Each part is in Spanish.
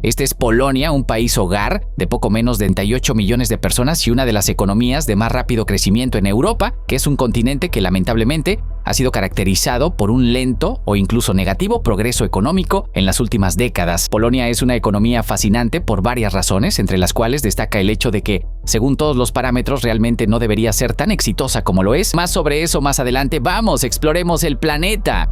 Este es Polonia, un país hogar de poco menos de 38 millones de personas y una de las economías de más rápido crecimiento en Europa, que es un continente que lamentablemente ha sido caracterizado por un lento o incluso negativo progreso económico en las últimas décadas. Polonia es una economía fascinante por varias razones, entre las cuales destaca el hecho de que, según todos los parámetros, realmente no debería ser tan exitosa como lo es. Más sobre eso más adelante. ¡Vamos, exploremos el planeta!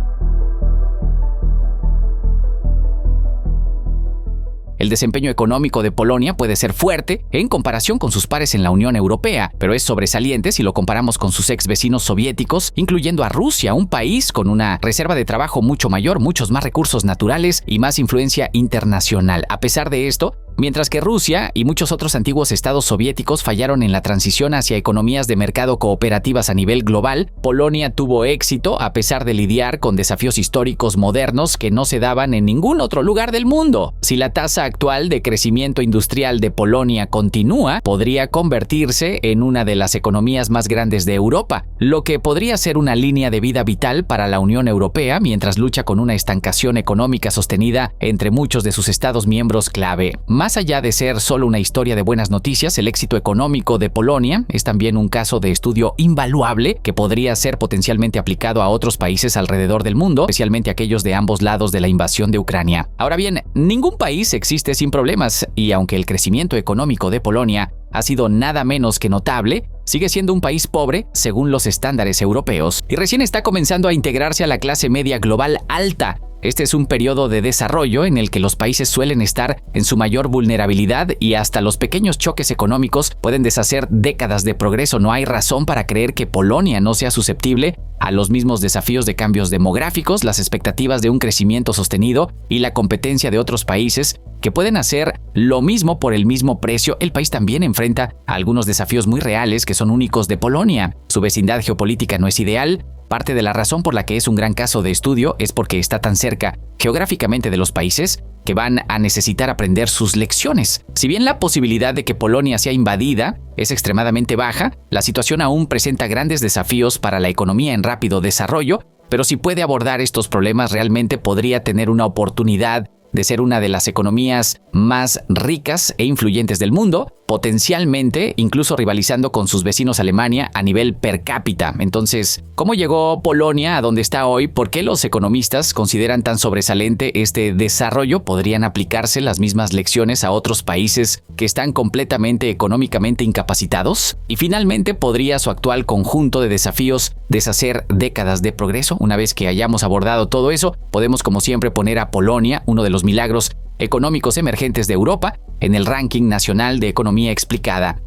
El desempeño económico de Polonia puede ser fuerte en comparación con sus pares en la Unión Europea, pero es sobresaliente si lo comparamos con sus ex vecinos soviéticos, incluyendo a Rusia, un país con una reserva de trabajo mucho mayor, muchos más recursos naturales y más influencia internacional. A pesar de esto, mientras que Rusia y muchos otros antiguos estados soviéticos fallaron en la transición hacia economías de mercado cooperativas a nivel global, Polonia tuvo éxito a pesar de lidiar con desafíos históricos modernos que no se daban en ningún otro lugar del mundo. Si la tasa actual de crecimiento industrial de Polonia continúa, podría convertirse en una de las economías más grandes de Europa, lo que podría ser una línea de vida vital para la Unión Europea mientras lucha con una estancación económica sostenida entre muchos de sus estados miembros clave. Más allá de ser solo una historia de buenas noticias, el éxito económico de Polonia es también un caso de estudio invaluable que podría ser potencialmente aplicado a otros países alrededor del mundo, especialmente aquellos de ambos lados de la invasión de Ucrania. Ahora bien, ningún país existe sin problemas, y aunque el crecimiento económico de Polonia ha sido nada menos que notable, sigue siendo un país pobre según los estándares europeos y recién está comenzando a integrarse a la clase media global alta. Este es un periodo de desarrollo en el que los países suelen estar en su mayor vulnerabilidad y hasta los pequeños choques económicos pueden deshacer décadas de progreso. No hay razón para creer que Polonia no sea susceptible a los mismos desafíos de cambios demográficos, las expectativas de un crecimiento sostenido y la competencia de otros países que pueden hacer lo mismo por el mismo precio. El país también enfrenta algunos desafíos muy reales que son únicos de Polonia. Su vecindad geopolítica no es ideal. Parte de la razón por la que es un gran caso de estudio es porque está tan cerca geográficamente de los países que van a necesitar aprender sus lecciones. Si bien la posibilidad de que Polonia sea invadida es extremadamente baja, la situación aún presenta grandes desafíos para la economía en rápido desarrollo, pero si puede abordar estos problemas realmente podría tener una oportunidad de ser una de las economías más ricas e influyentes del mundo, potencialmente incluso rivalizando con sus vecinos Alemania a nivel per cápita. Entonces, ¿cómo llegó Polonia a donde está hoy? ¿Por qué los economistas consideran tan sobresaliente este desarrollo? ¿Podrían aplicarse las mismas lecciones a otros países que están completamente económicamente incapacitados? Y finalmente, ¿podría su actual conjunto de desafíos deshacer décadas de progreso? Una vez que hayamos abordado todo eso, podemos como siempre poner a Polonia, uno de los milagros económicos emergentes de Europa, en el ranking nacional de economía explicada.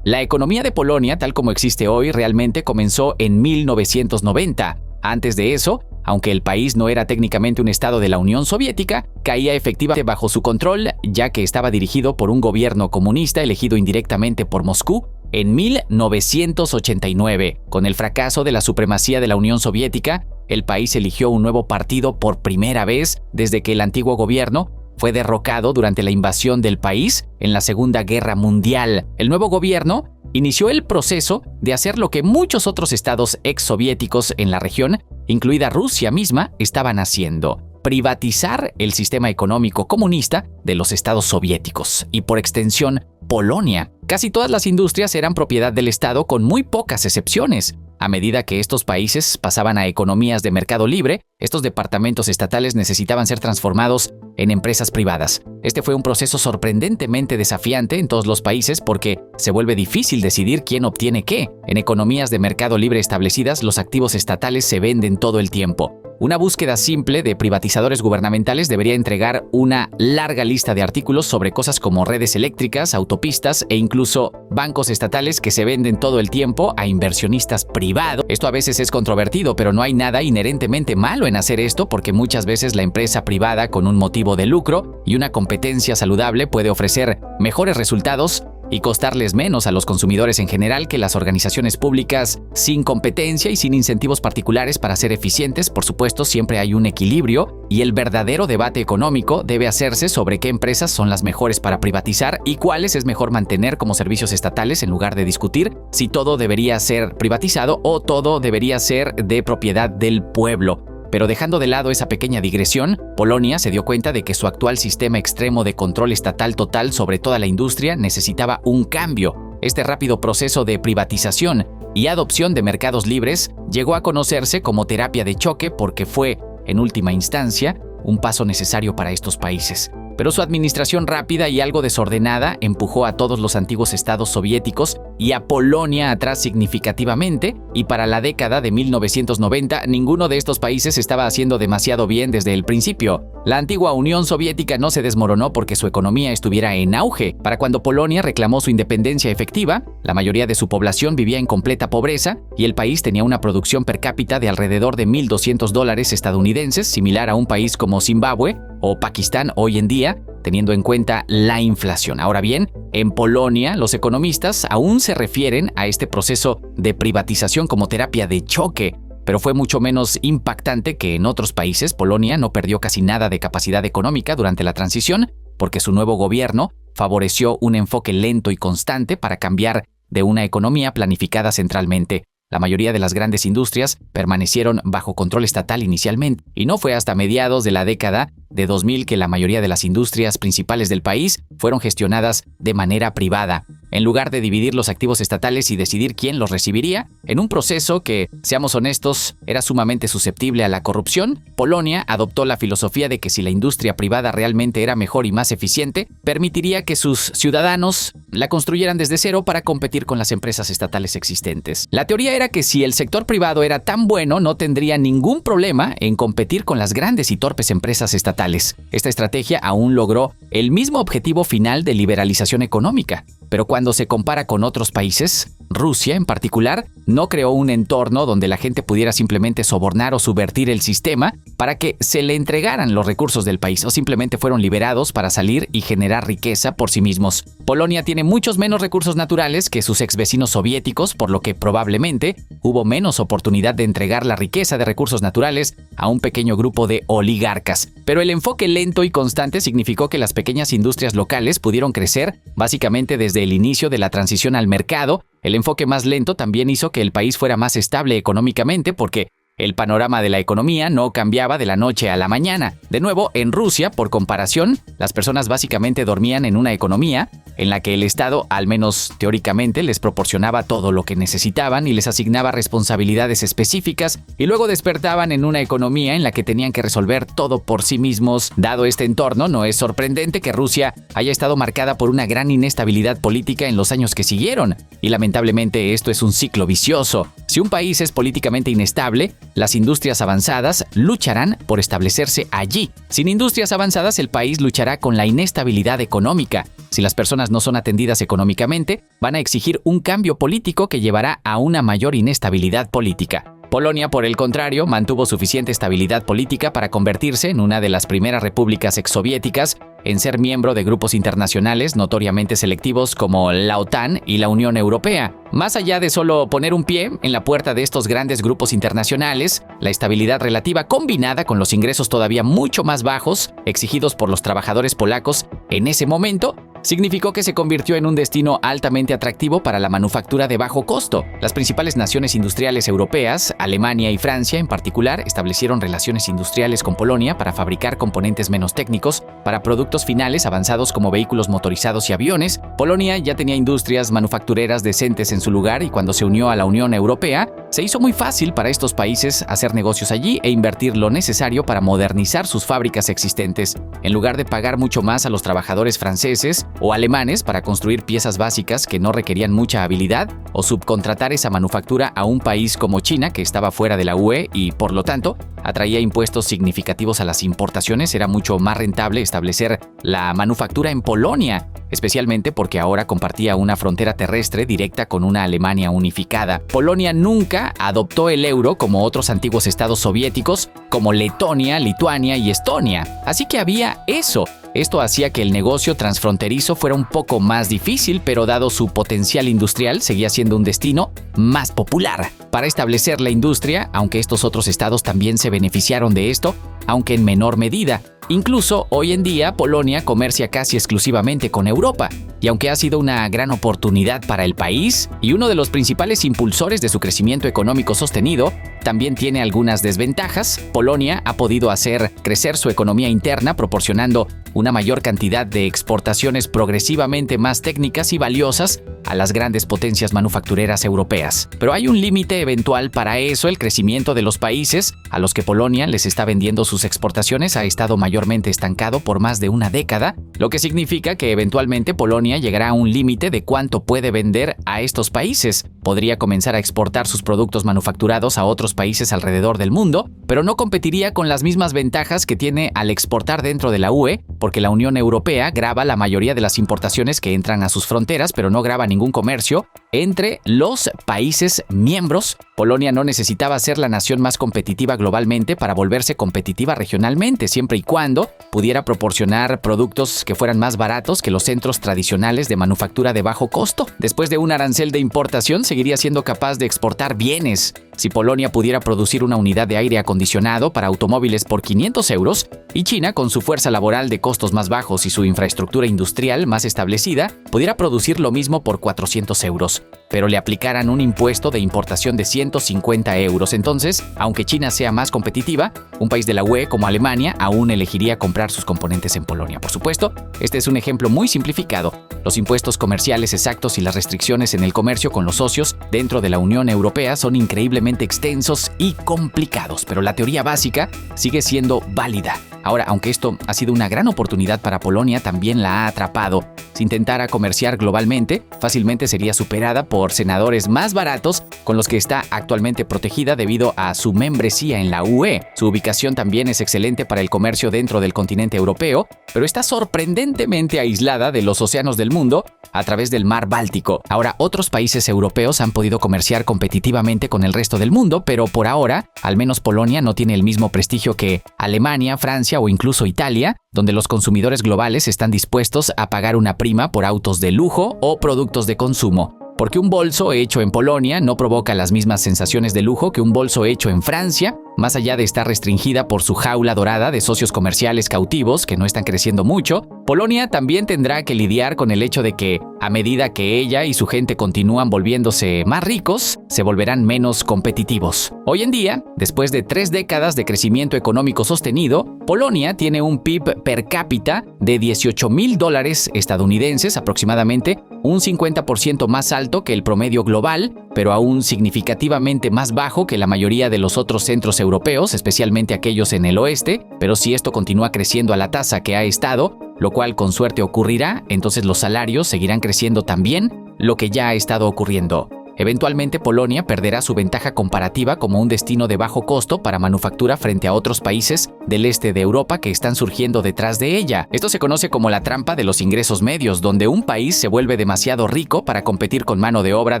La economía de Polonia, tal como existe hoy, realmente comenzó en 1990. Antes de eso, aunque el país no era técnicamente un estado de la Unión Soviética, caía efectivamente bajo su control, ya que estaba dirigido por un gobierno comunista elegido indirectamente por Moscú en 1989. Con el fracaso de la supremacía de la Unión Soviética, el país eligió un nuevo partido por primera vez desde que el antiguo gobierno fue derrocado durante la invasión del país en la Segunda Guerra Mundial. El nuevo gobierno inició el proceso de hacer lo que muchos otros estados exsoviéticos en la región, incluida Rusia misma, estaban haciendo: privatizar el sistema económico comunista de los estados soviéticos y, por extensión, Polonia. Casi todas las industrias eran propiedad del Estado, con muy pocas excepciones. A medida que estos países pasaban a economías de mercado libre, estos departamentos estatales necesitaban ser transformados en empresas privadas. Este fue un proceso sorprendentemente desafiante en todos los países porque se vuelve difícil decidir quién obtiene qué. En economías de mercado libre establecidas, los activos estatales se venden todo el tiempo. Una búsqueda simple de privatizadores gubernamentales debería entregar una larga lista de artículos sobre cosas como redes eléctricas, autopistas e incluso bancos estatales que se venden todo el tiempo a inversionistas privados. Esto a veces es controvertido, pero no hay nada inherentemente malo en hacer esto porque muchas veces la empresa privada, con un motivo de lucro y una competencia saludable, puede ofrecer mejores resultados y costarles menos a los consumidores en general que las organizaciones públicas sin competencia y sin incentivos particulares para ser eficientes. Por supuesto, siempre hay un equilibrio y el verdadero debate económico debe hacerse sobre qué empresas son las mejores para privatizar y cuáles es mejor mantener como servicios estatales, en lugar de discutir si todo debería ser privatizado o todo debería ser de propiedad del pueblo. Pero dejando de lado esa pequeña digresión, Polonia se dio cuenta de que su actual sistema extremo de control estatal total sobre toda la industria necesitaba un cambio. Este rápido proceso de privatización y adopción de mercados libres llegó a conocerse como terapia de choque porque fue, en última instancia, un paso necesario para estos países. Pero su administración rápida y algo desordenada empujó a todos los antiguos estados soviéticos y a Polonia atrás significativamente, y para la década de 1990 ninguno de estos países estaba haciendo demasiado bien desde el principio. La antigua Unión Soviética no se desmoronó porque su economía estuviera en auge. Para cuando Polonia reclamó su independencia efectiva, la mayoría de su población vivía en completa pobreza y el país tenía una producción per cápita de alrededor de $1,200 estadounidenses, similar a un país como Zimbabue o Pakistán hoy en día, teniendo en cuenta la inflación. Ahora bien, en Polonia, los economistas aún se refieren a este proceso de privatización como terapia de choque, pero fue mucho menos impactante que en otros países. Polonia no perdió casi nada de capacidad económica durante la transición, porque su nuevo gobierno favoreció un enfoque lento y constante para cambiar de una economía planificada centralmente. La mayoría de las grandes industrias permanecieron bajo control estatal inicialmente, y no fue hasta mediados de la década de 2000 que la mayoría de las industrias principales del país fueron gestionadas de manera privada, en lugar de dividir los activos estatales y decidir quién los recibiría. En un proceso que, seamos honestos, era sumamente susceptible a la corrupción, Polonia adoptó la filosofía de que si la industria privada realmente era mejor y más eficiente, permitiría que sus ciudadanos la construyeran desde cero para competir con las empresas estatales existentes. La teoría era que si el sector privado era tan bueno, no tendría ningún problema en competir con las grandes y torpes empresas estatales. Esta estrategia aún logró el mismo objetivo final de liberalización económica, pero cuando se compara con otros países, Rusia en particular, no creó un entorno donde la gente pudiera simplemente sobornar o subvertir el sistema para que se le entregaran los recursos del país, o simplemente fueron liberados para salir y generar riqueza por sí mismos. Polonia tiene muchos menos recursos naturales que sus ex vecinos soviéticos, por lo que probablemente hubo menos oportunidad de entregar la riqueza de recursos naturales a un pequeño grupo de oligarcas. Pero el enfoque lento y constante significó que las pequeñas industrias locales pudieron crecer básicamente desde el inicio de la transición al mercado. El enfoque más lento también hizo que el país fuera más estable económicamente porque el panorama de la economía no cambiaba de la noche a la mañana. De nuevo, en Rusia, por comparación, las personas básicamente dormían en una economía en la que el Estado, al menos teóricamente, les proporcionaba todo lo que necesitaban y les asignaba responsabilidades específicas, y luego despertaban en una economía en la que tenían que resolver todo por sí mismos. Dado este entorno, no es sorprendente que Rusia haya estado marcada por una gran inestabilidad política en los años que siguieron, y lamentablemente esto es un ciclo vicioso. Si un país es políticamente inestable, las industrias avanzadas lucharán por establecerse allí. Sin industrias avanzadas, el país luchará con la inestabilidad económica. Si las personas no son atendidas económicamente, van a exigir un cambio político que llevará a una mayor inestabilidad política. Polonia, por el contrario, mantuvo suficiente estabilidad política para convertirse en una de las primeras repúblicas exsoviéticas en ser miembro de grupos internacionales notoriamente selectivos como la OTAN y la Unión Europea. Más allá de solo poner un pie en la puerta de estos grandes grupos internacionales, la estabilidad relativa combinada con los ingresos todavía mucho más bajos exigidos por los trabajadores polacos en ese momento significó que se convirtió en un destino altamente atractivo para la manufactura de bajo costo. Las principales naciones industriales europeas, Alemania y Francia en particular, establecieron relaciones industriales con Polonia para fabricar componentes menos técnicos para productos finales avanzados como vehículos motorizados y aviones. Polonia ya tenía industrias manufactureras decentes en su lugar, y cuando se unió a la Unión Europea, se hizo muy fácil para estos países hacer negocios allí e invertir lo necesario para modernizar sus fábricas existentes. En lugar de pagar mucho más a los trabajadores franceses o alemanes para construir piezas básicas que no requerían mucha habilidad, o subcontratar esa manufactura a un país como China, que estaba fuera de la UE y, por lo tanto, atraía impuestos significativos a las importaciones, era mucho más rentable establecer la manufactura en Polonia, especialmente porque ahora compartía una frontera terrestre directa con una Alemania unificada. Polonia nunca adoptó el euro como otros antiguos estados soviéticos como Letonia, Lituania y Estonia. Así que había eso. Esto hacía que el negocio transfronterizo fuera un poco más difícil, pero dado su potencial industrial, seguía siendo un destino más popular. Para establecer la industria, aunque estos otros estados también se beneficiaron de esto, aunque en menor medida. Incluso hoy en día Polonia comercia casi exclusivamente con Europa, y aunque ha sido una gran oportunidad para el país y uno de los principales impulsores de su crecimiento económico sostenido, también tiene algunas desventajas. Polonia ha podido hacer crecer su economía interna proporcionando una mayor cantidad de exportaciones progresivamente más técnicas y valiosas a las grandes potencias manufactureras europeas. Pero hay un límite eventual para eso. El crecimiento de los países a los que Polonia les está vendiendo sus exportaciones ha estado mayormente estancado por más de una década, lo que significa que eventualmente Polonia llegará a un límite de cuánto puede vender a estos países. Podría comenzar a exportar sus productos manufacturados a otros países alrededor del mundo, pero no competiría con las mismas ventajas que tiene al exportar dentro de la UE, porque la Unión Europea grava la mayoría de las importaciones que entran a sus fronteras, pero no grava ningún comercio entre los países miembros. Polonia no necesitaba ser la nación más competitiva globalmente para volverse competitiva regionalmente, siempre y cuando pudiera proporcionar productos que fueran más baratos que los centros tradicionales de manufactura de bajo costo. Después de un arancel de importación, seguiría siendo capaz de exportar bienes. Si Polonia pudiera producir una unidad de aire acondicionado para automóviles por 500 euros, y China, con su fuerza laboral de costos más bajos y su infraestructura industrial más establecida, pudiera producir lo mismo por 400 euros, pero le aplicaran un impuesto de importación de 150 euros. Entonces, aunque China sea más competitiva, un país de la UE como Alemania aún elegiría comprar sus componentes en Polonia. Por supuesto, este es un ejemplo muy simplificado. Los impuestos comerciales exactos y las restricciones en el comercio con los socios dentro de la Unión Europea son increíblemente extensos y complicados, pero la teoría básica sigue siendo válida. Ahora, aunque esto ha sido una gran oportunidad para Polonia, también la ha atrapado. Si intentara comerciar globalmente, fácilmente sería superada por senadores más baratos con los que está actualmente protegida debido a su membresía en la UE. Su ubicación también es excelente para el comercio dentro del continente europeo, pero está sorprendentemente aislada de los océanos del mundo a través del mar Báltico. Ahora, otros países europeos han podido comerciar competitivamente con el resto del mundo, pero por ahora, al menos Polonia no tiene el mismo prestigio que Alemania, Francia o incluso Italia, donde los consumidores globales están dispuestos a pagar una prima por autos de lujo o productos de consumo. Porque un bolso hecho en Polonia no provoca las mismas sensaciones de lujo que un bolso hecho en Francia, más allá de estar restringida por su jaula dorada de socios comerciales cautivos que no están creciendo mucho. Polonia también tendrá que lidiar con el hecho de que, a medida que ella y su gente continúan volviéndose más ricos, se volverán menos competitivos. Hoy en día, después de 3 décadas de crecimiento económico sostenido, Polonia tiene un PIB per cápita de $18,000 estadounidenses aproximadamente, un 50% más alto que el promedio global, pero aún significativamente más bajo que la mayoría de los otros centros europeos, especialmente aquellos en el oeste. Pero si esto continúa creciendo a la tasa que ha estado, lo cual con suerte ocurrirá, entonces los salarios seguirán creciendo también, lo que ya ha estado ocurriendo. Eventualmente Polonia perderá su ventaja comparativa como un destino de bajo costo para manufactura frente a otros países del este de Europa que están surgiendo detrás de ella. Esto se conoce como la trampa de los ingresos medios, donde un país se vuelve demasiado rico para competir con mano de obra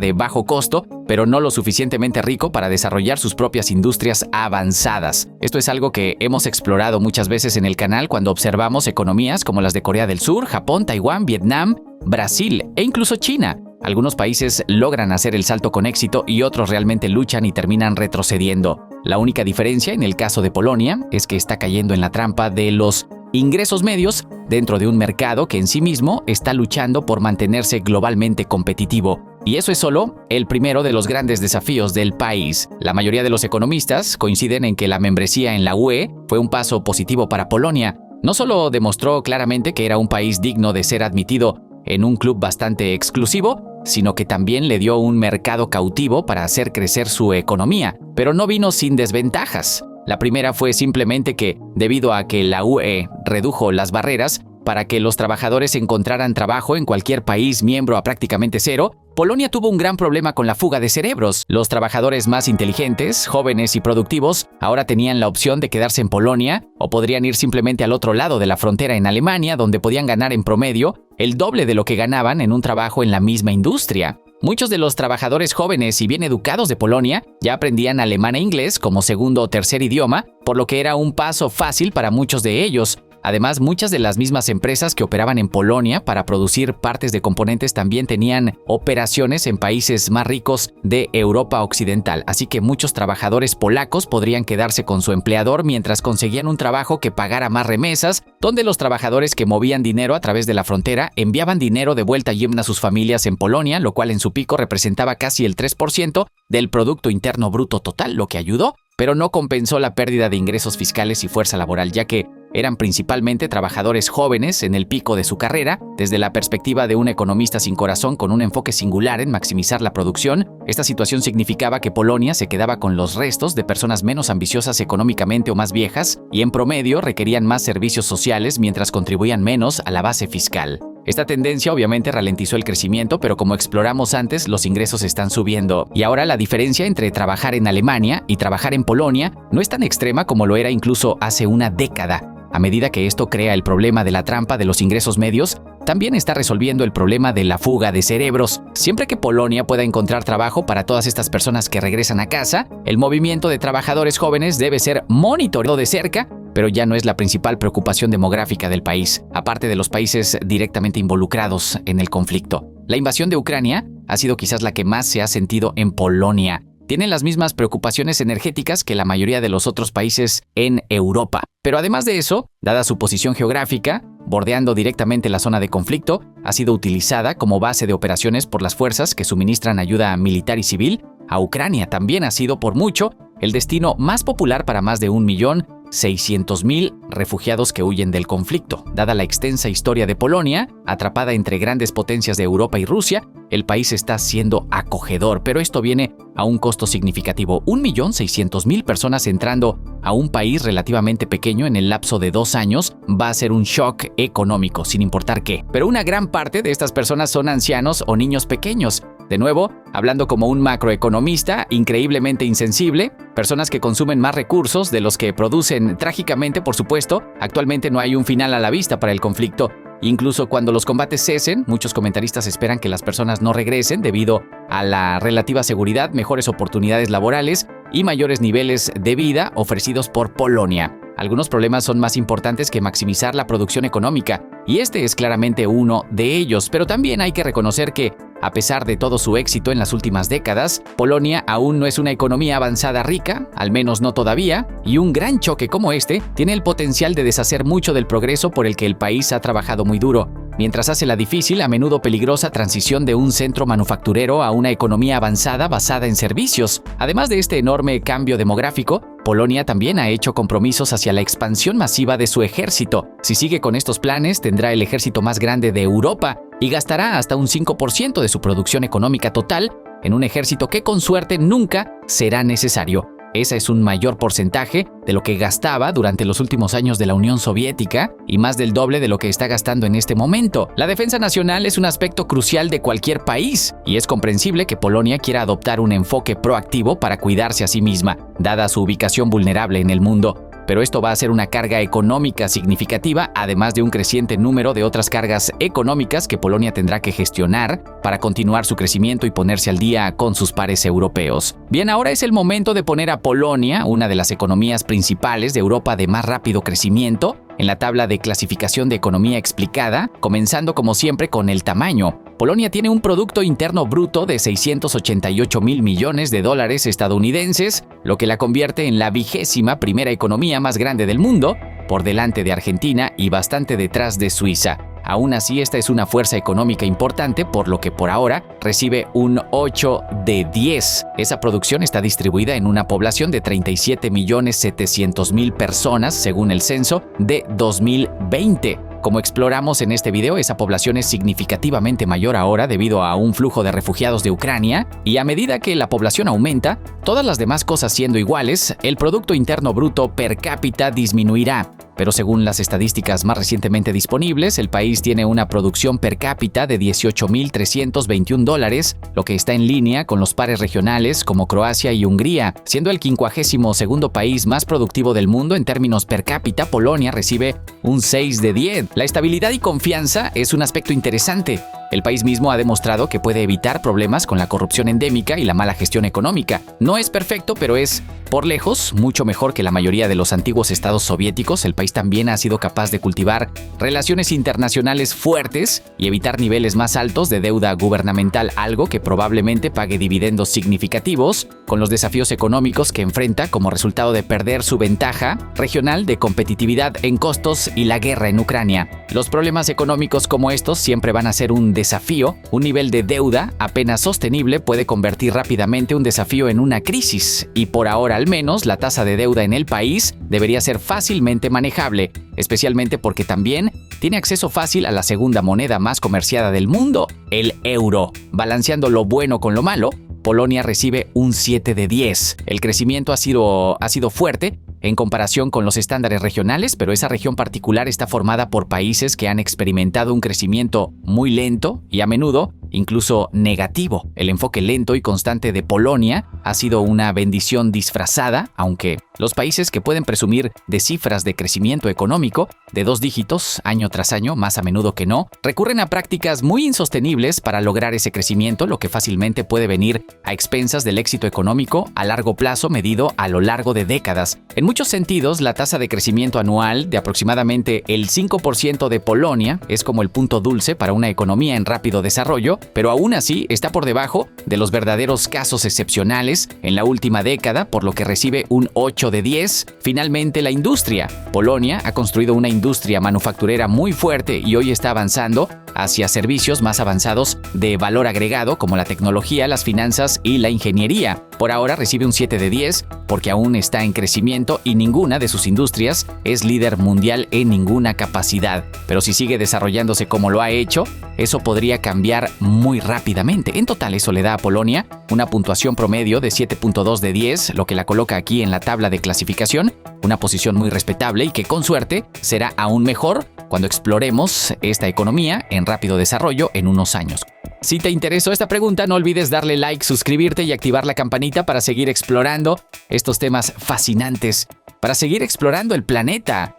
de bajo costo, pero no lo suficientemente rico para desarrollar sus propias industrias avanzadas. Esto es algo que hemos explorado muchas veces en el canal cuando observamos economías como las de Corea del Sur, Japón, Taiwán, Vietnam, Brasil e incluso China. Algunos países logran hacer el salto con éxito y otros realmente luchan y terminan retrocediendo. La única diferencia en el caso de Polonia es que está cayendo en la trampa de los ingresos medios dentro de un mercado que en sí mismo está luchando por mantenerse globalmente competitivo. Y eso es solo el primero de los grandes desafíos del país. La mayoría de los economistas coinciden en que la membresía en la UE fue un paso positivo para Polonia. No solo demostró claramente que era un país digno de ser admitido en un club bastante exclusivo, sino que también le dio un mercado cautivo para hacer crecer su economía, pero no vino sin desventajas. La primera fue simplemente que, debido a que la UE redujo las barreras para que los trabajadores encontraran trabajo en cualquier país miembro a prácticamente cero, Polonia tuvo un gran problema con la fuga de cerebros. Los trabajadores más inteligentes, jóvenes y productivos ahora tenían la opción de quedarse en Polonia o podrían ir simplemente al otro lado de la frontera en Alemania, donde podían ganar en promedio el doble de lo que ganaban en un trabajo en la misma industria. Muchos de los trabajadores jóvenes y bien educados de Polonia ya aprendían alemán e inglés como segundo o tercer idioma, por lo que era un paso fácil para muchos de ellos. Además, muchas de las mismas empresas que operaban en Polonia para producir partes de componentes también tenían operaciones en países más ricos de Europa Occidental, así que muchos trabajadores polacos podrían quedarse con su empleador mientras conseguían un trabajo que pagara más remesas, donde los trabajadores que movían dinero a través de la frontera enviaban dinero de vuelta a sus familias en Polonia, lo cual en su pico representaba casi el 3% del Producto Interno Bruto total, lo que ayudó, pero no compensó la pérdida de ingresos fiscales y fuerza laboral, ya que eran principalmente trabajadores jóvenes en el pico de su carrera. Desde la perspectiva de un economista sin corazón con un enfoque singular en maximizar la producción, esta situación significaba que Polonia se quedaba con los restos de personas menos ambiciosas económicamente o más viejas y en promedio requerían más servicios sociales mientras contribuían menos a la base fiscal. Esta tendencia obviamente ralentizó el crecimiento, pero como exploramos antes, los ingresos están subiendo. Y ahora la diferencia entre trabajar en Alemania y trabajar en Polonia no es tan extrema como lo era incluso hace una década. A medida que esto crea el problema de la trampa de los ingresos medios, también está resolviendo el problema de la fuga de cerebros. Siempre que Polonia pueda encontrar trabajo para todas estas personas que regresan a casa, el movimiento de trabajadores jóvenes debe ser monitoreado de cerca, pero ya no es la principal preocupación demográfica del país, aparte de los países directamente involucrados en el conflicto. La invasión de Ucrania ha sido quizás la que más se ha sentido en Polonia. Tienen las mismas preocupaciones energéticas que la mayoría de los otros países en Europa. Pero además de eso, dada su posición geográfica, bordeando directamente la zona de conflicto, ha sido utilizada como base de operaciones por las fuerzas que suministran ayuda militar y civil a Ucrania. También ha sido por mucho el destino más popular para más de 1.600.000 refugiados que huyen del conflicto. Dada la extensa historia de Polonia, atrapada entre grandes potencias de Europa y Rusia, el país está siendo acogedor, pero esto viene a un costo significativo. 1.600.000 personas entrando a un país relativamente pequeño en el lapso de 2 años va a ser un shock económico, sin importar qué. Pero una gran parte de estas personas son ancianos o niños pequeños. De nuevo, hablando como un macroeconomista increíblemente insensible, personas que consumen más recursos de los que producen. Trágicamente, por supuesto, actualmente no hay un final a la vista para el conflicto. Incluso cuando los combates cesen, muchos comentaristas esperan que las personas no regresen debido a la relativa seguridad, mejores oportunidades laborales y mayores niveles de vida ofrecidos por Polonia. Algunos problemas son más importantes que maximizar la producción económica, y este es claramente uno de ellos, pero también hay que reconocer que, a pesar de todo su éxito en las últimas décadas, Polonia aún no es una economía avanzada rica, al menos no todavía, y un gran choque como este tiene el potencial de deshacer mucho del progreso por el que el país ha trabajado muy duro, mientras hace la difícil, a menudo peligrosa transición de un centro manufacturero a una economía avanzada basada en servicios. Además de este enorme cambio demográfico, Polonia también ha hecho compromisos hacia la expansión masiva de su ejército. Si sigue con estos planes, tendrá el ejército más grande de Europa y gastará hasta un 5% de su producción económica total en un ejército que con suerte nunca será necesario. Ese es un mayor porcentaje de lo que gastaba durante los últimos años de la Unión Soviética y más del doble de lo que está gastando en este momento. La defensa nacional es un aspecto crucial de cualquier país y es comprensible que Polonia quiera adoptar un enfoque proactivo para cuidarse a sí misma, dada su ubicación vulnerable en el mundo. Pero esto va a ser una carga económica significativa, además de un creciente número de otras cargas económicas que Polonia tendrá que gestionar para continuar su crecimiento y ponerse al día con sus pares europeos. Bien, ahora es el momento de poner a Polonia, una de las economías principales de Europa de más rápido crecimiento, en la tabla de clasificación de economía explicada, comenzando como siempre con el tamaño. Polonia tiene un Producto Interno Bruto de 688.000 millones de dólares estadounidenses, lo que la convierte en la 21ª economía más grande del mundo, por delante de Argentina y bastante detrás de Suiza. Aún así, esta es una fuerza económica importante, por lo que por ahora recibe un 8 de 10. Esa producción está distribuida en una población de 37.700.000 personas, según el censo de 2020. Como exploramos en este video, esa población es significativamente mayor ahora debido a un flujo de refugiados de Ucrania, y a medida que la población aumenta, todas las demás cosas siendo iguales, el Producto Interno Bruto per cápita disminuirá. Pero según las estadísticas más recientemente disponibles, el país tiene una producción per cápita de $18.321, lo que está en línea con los pares regionales como Croacia y Hungría. Siendo el 52º país más productivo del mundo en términos per cápita, Polonia recibe un 6 de 10. La estabilidad y confianza es un aspecto interesante. El país mismo ha demostrado que puede evitar problemas con la corrupción endémica y la mala gestión económica. No es perfecto, pero es, por lejos, mucho mejor que la mayoría de los antiguos estados soviéticos. El país también ha sido capaz de cultivar relaciones internacionales fuertes y evitar niveles más altos de deuda gubernamental, algo que probablemente pague dividendos significativos con los desafíos económicos que enfrenta como resultado de perder su ventaja regional de competitividad en costos y la guerra en Ucrania. Los problemas económicos como estos siempre van a ser un desafío. Un nivel de deuda apenas sostenible puede convertir rápidamente un desafío en una crisis, y por ahora al menos la tasa de deuda en el país debería ser fácilmente manejable, especialmente porque también tiene acceso fácil a la segunda moneda más comerciada del mundo, el euro. Balanceando lo bueno con lo malo, Polonia recibe un 7 de 10. El crecimiento ha sido fuerte en comparación con los estándares regionales, pero esa región particular está formada por países que han experimentado un crecimiento muy lento y a menudo incluso negativo. El enfoque lento y constante de Polonia ha sido una bendición disfrazada, aunque los países que pueden presumir de cifras de crecimiento económico de 2 dígitos año tras año, más a menudo que no, recurren a prácticas muy insostenibles para lograr ese crecimiento, lo que fácilmente puede venir a expensas del éxito económico a largo plazo medido a lo largo de décadas. En muchos sentidos, la tasa de crecimiento anual de aproximadamente el 5% de Polonia es como el punto dulce para una economía en rápido desarrollo, pero aún así está por debajo de los verdaderos casos excepcionales en la última década, por lo que recibe un 8 de 10. Finalmente, la industria. Polonia ha construido una industria manufacturera muy fuerte y hoy está avanzando hacia servicios más avanzados de valor agregado como la tecnología, las finanzas y la ingeniería. Por ahora recibe un 7 de 10 porque aún está en crecimiento y ninguna de sus industrias es líder mundial en ninguna capacidad. Pero si sigue desarrollándose como lo ha hecho, eso podría cambiar muy rápidamente. En total, eso le da a Polonia una puntuación promedio de 7.2 de 10, lo que la coloca aquí en la tabla de clasificación, una posición muy respetable y que con suerte será aún mejor cuando exploremos esta economía en rápido desarrollo en unos años. Si te interesó esta pregunta, no olvides darle like, suscribirte y activar la campanita para seguir explorando estos temas fascinantes, para seguir explorando el planeta.